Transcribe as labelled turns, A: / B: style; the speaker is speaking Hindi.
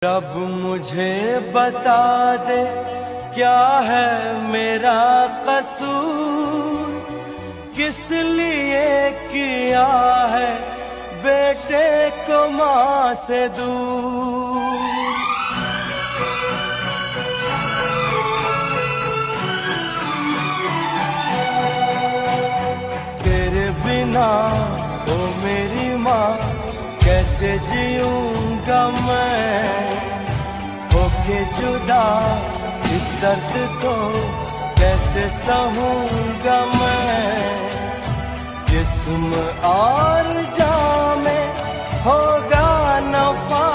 A: रब मुझे बता दे क्या है मेरा कसूर, किस लिए किया है बेटे को माँ से दूर। तेरे बिना ओ मेरी माँ कैसे जीऊंगा मैं, होके जुदा इस दर्द को कैसे सहूंगा मैं। जिस्म और जान में होगा नफा